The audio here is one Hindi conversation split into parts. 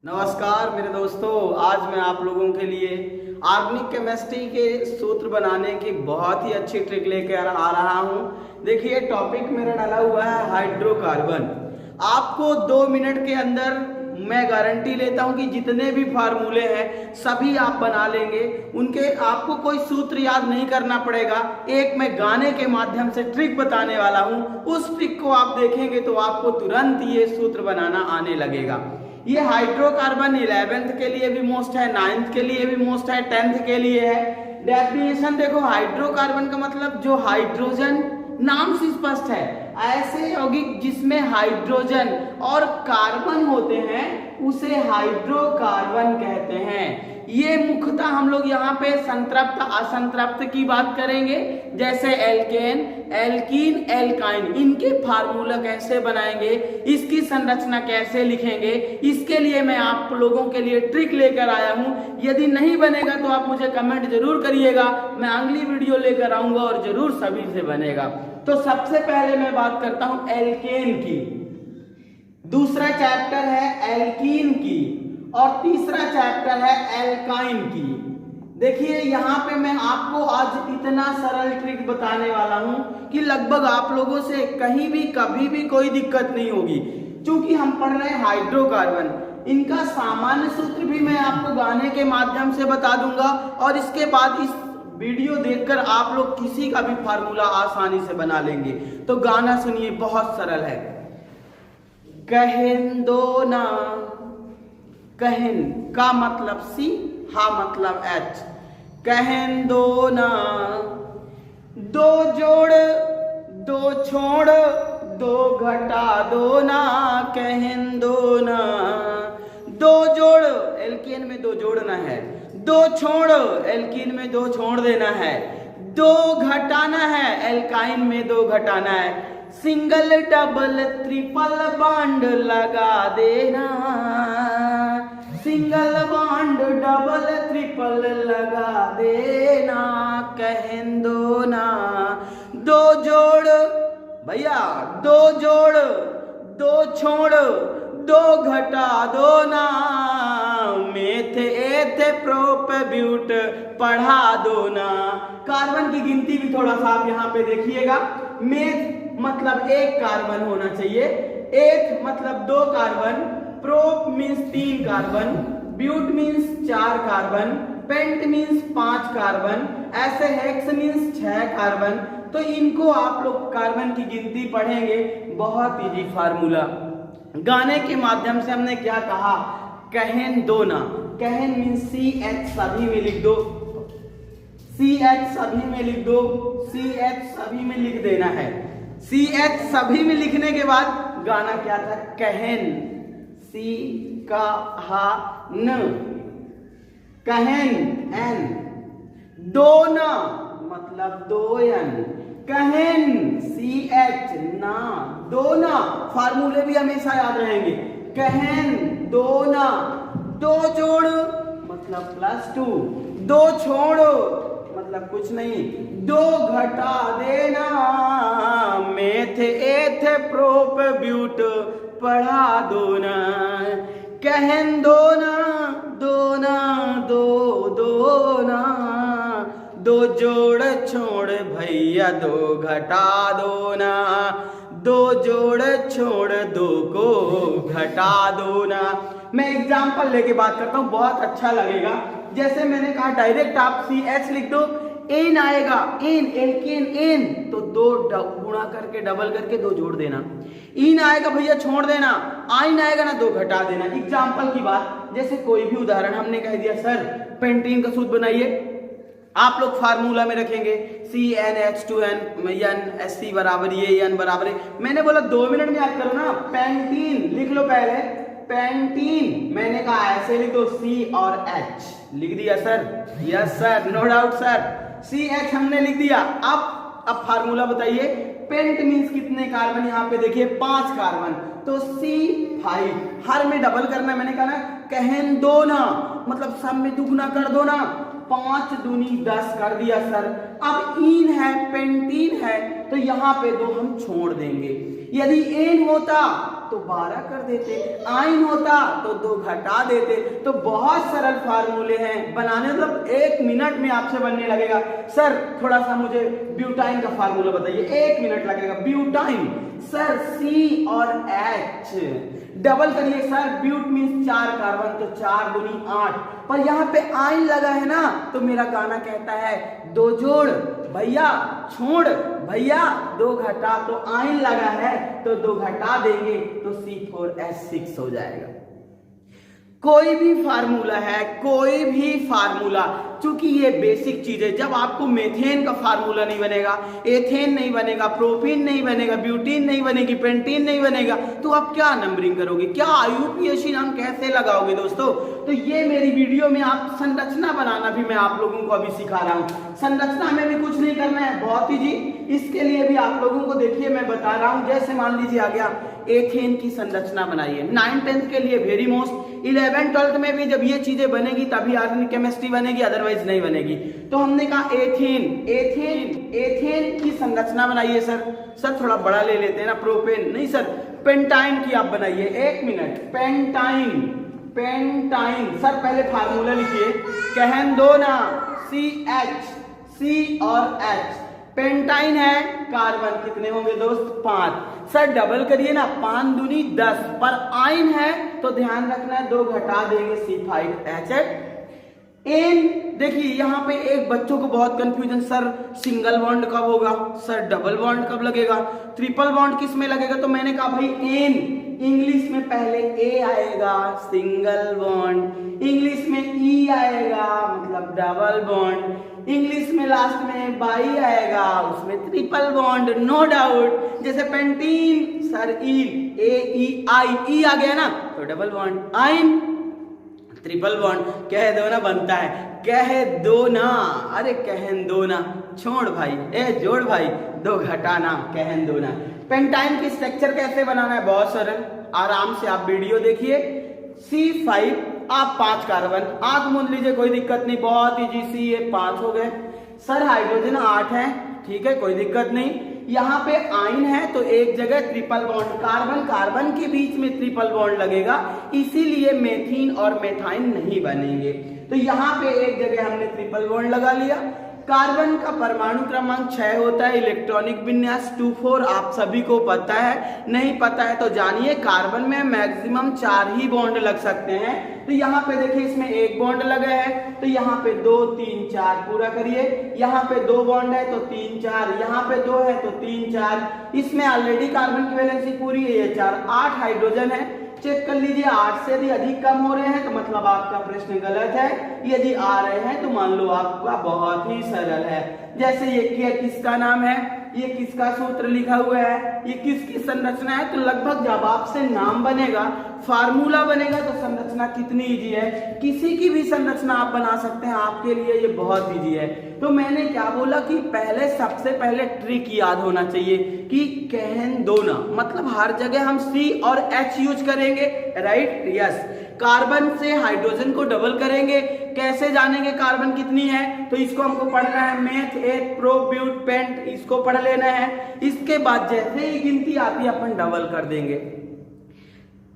नमस्कार मेरे दोस्तों, आज मैं आप लोगों के लिए ऑर्गेनिक केमिस्ट्री के सूत्र बनाने की बहुत ही अच्छी ट्रिक लेकर आ रहा हूं। देखिए, टॉपिक मेरा डाला हुआ है हाइड्रोकार्बन। आपको 2 मिनट के अंदर मैं गारंटी लेता हूं कि जितने भी फार्मूले हैं सभी आप बना लेंगे। उनके आपको कोई सूत्र याद नहीं करना पड़ेगा। एक मैं गाने के माध्यम से ट्रिक बताने वाला हूं, उस ट्रिक को आप देखेंगे तो आपको तुरंत ये सूत्र बनाना आने लगेगा। ये हाइड्रोकार्बन 11th के लिए भी मोस्ट है, 9th के लिए भी मोस्ट है, 10th के लिए है। डेफिनेशन देखो, हाइड्रोकार्बन का मतलब जो हाइड्रोजन, नाम से स्पष्ट है, ऐसे यौगिक जिसमें हाइड्रोजन और कार्बन होते हैं उसे हाइड्रोकार्बन कहते हैं। ये मुख्यतः हम लोग यहाँ पे संतृप्त असंतृप्त की बात करेंगे, जैसे एल्केन, एल्कीन, एल्काइन, इनके फार्मूला कैसे बनाएंगे, इसकी संरचना कैसे लिखेंगे, इसके लिए मैं आप लोगों के लिए ट्रिक लेकर आया हूँ। यदि नहीं बनेगा तो आप मुझे कमेंट जरूर करिएगा, मैं अगली वीडियो लेकर आऊंगा और जरूर सभी से बनेगा। तो सबसे पहले मैं बात करता हूं एल्केन की, दूसरा चैप्टर है एल्कीन की और तीसरा चैप्टर है एल्काइन की। देखिए, यहाँ पे मैं आपको आज इतना सरल ट्रिक बताने वाला हूं कि लगभग आप लोगों से कहीं भी कभी भी कोई दिक्कत नहीं होगी। क्योंकि हम पढ़ रहे हैं हाइड्रोकार्बन, इनका सामान्य सूत्र भी मैं आपको गाने के माध्यम से बता दूंगा और इसके बाद इस वीडियो देखकर आप लोग किसी का भी फार्मूला आसानी से बना लेंगे। तो गाना सुनिए, बहुत सरल है। कहन दो ना, कहन का मतलब सी, हा मतलब एच। कहन दो ना, दो जोड़ दो छोड़ दो घटा दो ना, कहन दो ना। दो जोड़, एल्केन में दो जोड़ना है, दो छोड़, एल्कीन में दो छोड़ देना है, दो घटाना है, एल्काइन में दो घटाना है। सिंगल डबल ट्रिपल बॉन्ड लगा देना, सिंगल बॉन्ड डबल ट्रिपल लगा देना, कहन दो ना। दो जोड़ भैया, दो जोड़ दो छोड़ दो घटा दो ना, मेथ एथ प्रोप ब्यूट पढ़ा दो ना। कार्बन की गिनती भी थोड़ा सा आप यहाँ पे देखिएगा। मेथ मतलब एक कार्बन होना चाहिए, एथ मतलब 2 carbon, prop means 3 carbon, but means 4 carbon, pent means 5 carbon, ऐसे हेक्स मीन्स 6 कार्बन। तो इनको आप लोग कार्बन की गिनती पढ़ेंगे, बहुत इजी फार्मूला। गाने के माध्यम से हमने क्या कहा, कहन दो ना। कहन मीन्स CH सभी में लिख दो, CH सभी में लिख दो, CH सभी में लिख देना है। CH सभी में लिखने के बाद गाना क्या था, कहन, C का हा न, कहन N, दो ना मतलब दोयन, कहन CH ना, दो ना। फार्मूले भी हमेशा याद रहेंगे, कहन दो ना। दो जोड़ मतलब +2, दो छोड़ो मतलब कुछ नहीं, दो घटा देना, मेथ एथ प्रोप ब्यूट पढ़ा दो ना, कहन दो ना, दो ना, दो ना। दो जोड़ छोड़ भैया दो घटा दो ना, दो जोड़ छोड़ दो को घटा दो ना। मैं एग्जाम्पल लेके बात करता हूं, बहुत अच्छा लगेगा। जैसे मैंने कहा, डायरेक्ट आप CH लिख दो, एन आएगा, एन, एल्केन एन, तो दो गुणा करके डबल करके दो जोड़ देना। इन आएगा भैया छोड़ देना, आइन आएगा ना, दो घटा देना। एग्जाम्पल की बात, जैसे कोई भी उदाहरण हमने कह दिया, सर पेंटीन का सूत्र बनाइए, आप लोग फार्मूला में रखेंगे CnH2n बराबर ये, n बराबर है। मैंने बोला 2 मिनट में याद करो ना, पेंटीन लिख लो पहले, पेंटीन मैंने कहा ऐसे लिख दो, C और H लिख दिया sir, yes sir, no doubt sir, CH हमने लिख दिया। अब फार्मूला बताइए, पेंट मीन्स कितने कार्बन, यहाँ पे देखिए 5 कार्बन, तो C5, हर में डबल करना। मैंने कहा ना, कहन दो ना मतलब सब में दुगुना कर दो ना, 5 दूनी 10 कर दिया सर। अब इन है, पेंटीन है, तो यहाँ पे 2 हम छोड़ देंगे। यदि एन होता तो 12 कर देते, आइन होता तो 2 घटा देते। तो बहुत सरल फार्मूले हैं बनाने, मतलब 1 मिनट में आपसे बनने लगेगा। सर थोड़ा सा मुझे ब्यूटाइन का फार्मूला बताइए, 1 मिनट लगेगा। ब्यूटाइन सर C और H डबल करिए सर, ब्यूट मीन्स 4 कार्बन, तो 4 दूनी 8, पर यहाँ पे आइन लगा है ना, तो मेरा गाना कहता है 2 जोड़ भैया छोड़ भैया 2 घटा, तो आइन लगा है तो 2 घटा देंगे तो C4H6 हो जाएगा। कोई भी फार्मूला है, कोई भी फार्मूला, चूंकि ये बेसिक चीज है, जब आपको मेथेन का फार्मूला नहीं बनेगा, एथेन नहीं बनेगा, प्रोपीन नहीं बनेगा, ब्यूटीन नहीं बनेगी, पेंटीन नहीं बनेगा, तो आप क्या नंबरिंग करोगे, क्या IUPAC नाम कैसे लगाओगे दोस्तों। तो ये मेरी वीडियो में आप संरचना बनाना भी मैं आप लोगों को अभी सिखा रहा हूँ। संरचना में भी कुछ नहीं करना है, बहुत ही जी, इसके लिए भी आप लोगों को देखिए मैं बता रहा हूँ। जैसे मान लीजिए आ गया एथेन की संरचना बनाइए, 9th-10th के लिए वेरी मोस्ट, 11th-12th में भी जब ये चीजें बनेगी तभी ऑर्गेनिक केमिस्ट्री बनेगी, अदरवाइज नहीं बनेगी। तो हमने कहा एथेन की संरचना बनाइए। सर थोड़ा बड़ा ले लेते हैं ना, प्रोपेन नहीं सर, पेंटाइन की आप बनाइए। 1 मिनट, पेंटाइन सर पहले फार्मूला लिखिए, कहन दो ना C और H, पेंटाइन है, कार्बन कितने होंगे दोस्त 5, सर डबल करिए ना, 5 दूनी 10, पर आइन है तो ध्यान रखना है 2 घटा देंगे C5H8। एन देखिए यहाँ पे एक बच्चों को बहुत कंफ्यूजन, सर सिंगल बॉन्ड कब होगा, सर डबल बॉन्ड कब लगेगा, ट्रिपल बॉन्ड किस में लगेगा। तो मैंने कहा भाई एन इंग्लिश में पहले ए आएगा सिंगल बॉन्ड, इंग्लिश में ई आएगा मतलब डबल बॉन्ड, इंग्लिश में लास्ट में बाई आएगा उसमें ट्रिपल बॉन्ड, नो डाउट। जैसे पेंटीन सर ई आई आ गया ना तो डबल बॉन्ड, आइन ट्रिपल बॉन्ड, कह दो ना बनता है, कह दो ना, अरे कहन दो ना, छोड़ भाई ए जोड़ भाई 2 घटाना, कहन दो ना। पेंटाइन की स्ट्रक्चर कैसे बनाना है, बहुत सरल, आराम से आप वीडियो देखिए। C5 आप 5 कार्बन, आंख मूंद लीजिए कोई दिक्कत नहीं, बहुत इजी, C ये 5 हो गए। सर हाइड्रोजन 8 है, ठीक है कोई दिक्कत नहीं। यहाँ पे आइन है तो एक जगह ट्रिपल बॉन्ड, कार्बन के बीच में ट्रिपल बॉन्ड लगेगा, इसीलिए मेथीन और मेथाइन नहीं बनेंगे। तो यहाँ पे एक जगह हमने ट्रिपल बॉन्ड लगा लिया। कार्बन का परमाणु क्रमांक 6 होता है, इलेक्ट्रॉनिक विन्यास 2,4 आप सभी को पता है, नहीं पता है तो जानिए, कार्बन में मैक्सिमम 4 ही बॉन्ड लग सकते हैं। तो यहाँ पे देखिए इसमें 1 बॉन्ड लगा है, तो यहाँ पे 2 3 4 पूरा करिए, यहाँ पे 2 बॉन्ड है तो 3 4, यहाँ पे 2 है तो 3 4, इसमें ऑलरेडी कार्बन की वैलेंसी पूरी है, ये 4 8 हाइड्रोजन है। चेक कर लीजिए, 8 से यदि अधिक कम हो रहे हैं तो मतलब आपका प्रश्न गलत है, यदि आ रहे हैं तो मान लो आपका बहुत ही सरल है। जैसे ये किसका नाम है, ये किसका सूत्र लिखा हुआ है, ये किसकी संरचना है, तो लगभग जब आपसे नाम बनेगा, फार्मूला बनेगा तो संरचना कितनी इजी है, किसी की भी संरचना आप बना सकते हैं, आपके लिए ये बहुत इजी है। तो मैंने क्या बोला कि पहले सबसे पहले ट्रिक याद होना चाहिए कि कहन दो ना, मतलब हर जगह हम C और H यूज करेंगे, राइट, यस। कार्बन से हाइड्रोजन को डबल करेंगे, कैसे जानेंगे कार्बन कितनी है, तो इसको हमको पढ़ना है, मेथ 8 प्रो ब्यूट पेंट, इसको पढ़ लेना है। इसके बाद जैसे ही गिनती आती है अपन डबल कर देंगे।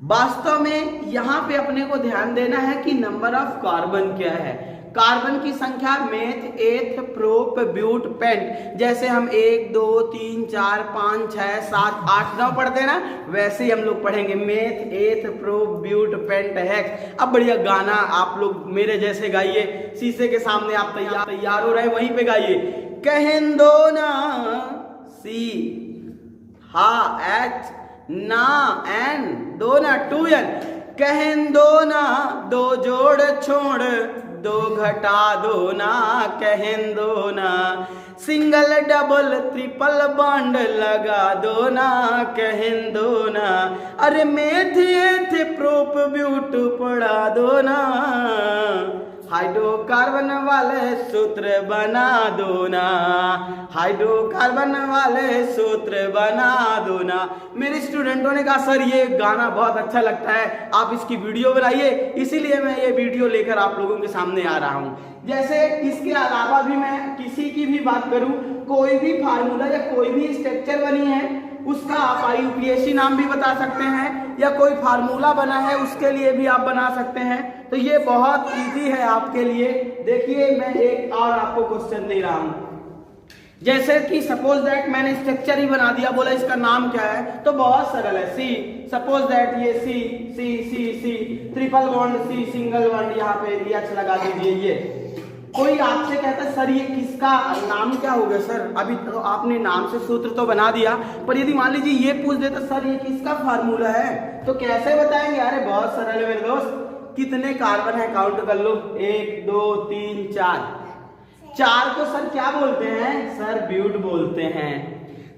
वास्तव में यहाँ पे अपने को ध्यान देना है कि नंबर ऑफ कार्बन क्या है, कार्बन की संख्या मेथ 8 प्रोप ब्यूट पेंट, जैसे हम 1 2 3 4 5 6 7 8 9 पढ़ते हैं ना, वैसे ही हम लोग पढ़ेंगे meth 8 prop but pent hex. अब बढ़िया गाना आप लोग मेरे जैसे गाइए, शीशे के सामने आप तैयार हो रहे हैं वहीं पे गाइए, कहन दो ना C हा H ना N दो ना 2N, कहन दो ना 2 जोड़ छोड़ 2 घटा दो ना, कहन दो ना, सिंगल डबल ट्रिपल बॉन्ड लगा दो ना, कहन दो ना, अरे मेथ 8 प्रोप ब्यूट पढ़ा दो ना, हाइड्रोकार्बन वाले सूत्र बना दो ना, हाइड्रोकार्बन वाले सूत्र बना दो ना। मेरे स्टूडेंटों ने कहा सर ये गाना बहुत अच्छा लगता है, आप इसकी वीडियो बनाइए, इसीलिए मैं ये वीडियो लेकर आप लोगों के सामने आ रहा हूँ। जैसे इसके अलावा भी मैं किसी की भी बात करूँ, कोई भी फार्मूला या कोई भी स्ट्रक्चर बनी है उसका आप IUPAC नाम भी बता सकते हैं, या कोई फार्मूला बना है उसके लिए भी आप बना सकते हैं। तो ये बहुत इजी है आपके लिए। देखिए मैं एक और आपको क्वेश्चन दे रहा हूं, जैसे कि सपोज दैट मैंने स्ट्रक्चर ही बना दिया, बोला इसका नाम क्या है, तो बहुत सरल है, सी। सपोज दैट ये C C C C triple bond C single bond, यहाँ पे H लगा दीजिए। ये कोई आपसे कहता है सर ये किसका नाम क्या होगा सर, अभी तो आपने नाम से सूत्र तो बना दिया, पर यदि मान लीजिए ये पूछ देता सर ये किसका फार्मूला है, तो कैसे बताएंगे? अरे बहुत सरल है मेरे दोस्त, कितने कार्बन है काउंट कर लो, 1 2 3 4, 4 को सर क्या बोलते हैं? सर ब्यूट बोलते हैं।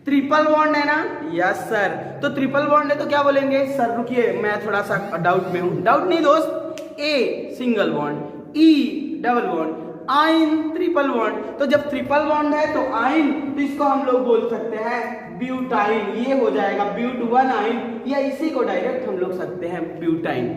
ट्रिपल बॉन्ड है ना? Yes sir. तो ट्रिपल बॉन्ड है तो क्या बोलेंगे? सर रुकिए मैं थोड़ा सा डाउट में हूं। डाउट नहीं दोस्त, a single bond, E double bond, आइन ट्रिपल बॉन्ड। तो जब ट्रिपल बॉन्ड है तो आइन, तो इसको हम लोग बोल सकते हैं ब्यूटाइन। ये हो जाएगा ब्यूट 1 आइन, या इसी को डायरेक्ट हम लोग सकते हैं ब्यूटाइन।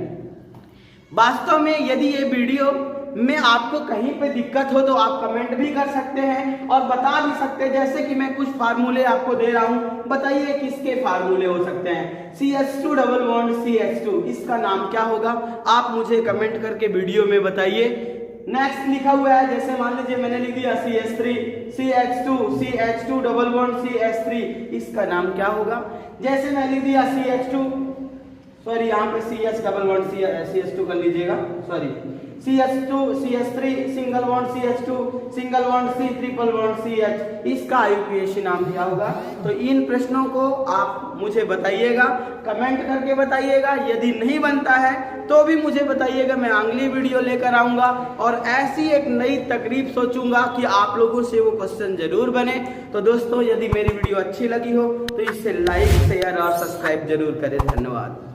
वास्तव में यदि ये वीडियो में आपको कहीं पे दिक्कत हो तो आप कमेंट भी कर सकते हैं और बता भी सकते हैं, जैसे कि मैं कुछ फार्मूले आपको दे रहा हूं, बताइए किसके फार्मूले हो सकते हैं? CH2 डबल बॉन्ड CH2, इसका नाम क्या होगा? आप मुझे कमेंट करके वीडियो में बताइए। नेक्स्ट लिखा हुआ है, जैसे मान लीजिए मैंने लिख दिया CH3 CH2 double bond CH3, इसका नाम क्या होगा? जैसे मैं लिख दिया CH2, सॉरी यहाँ पे CH डबल बॉन्ड CH2 कर लीजिएगा, sorry CH2 CH3 single bond CH2 single bond C triple bond CH, इसका IUPAC नाम क्या होगा? तो इन प्रश्नों को आप मुझे बताइएगा, कमेंट करके बताइएगा। यदि नहीं बनता है तो भी मुझे बताइएगा, मैं अगली वीडियो लेकर आऊंगा और ऐसी एक नई तकरीब सोचूंगा कि आप लोगों से वो क्वेश्चन जरूर बने। तो दोस्तों यदि मेरी वीडियो अच्छी लगी हो तो इसे लाइक शेयर और सब्सक्राइब जरूर करें। धन्यवाद।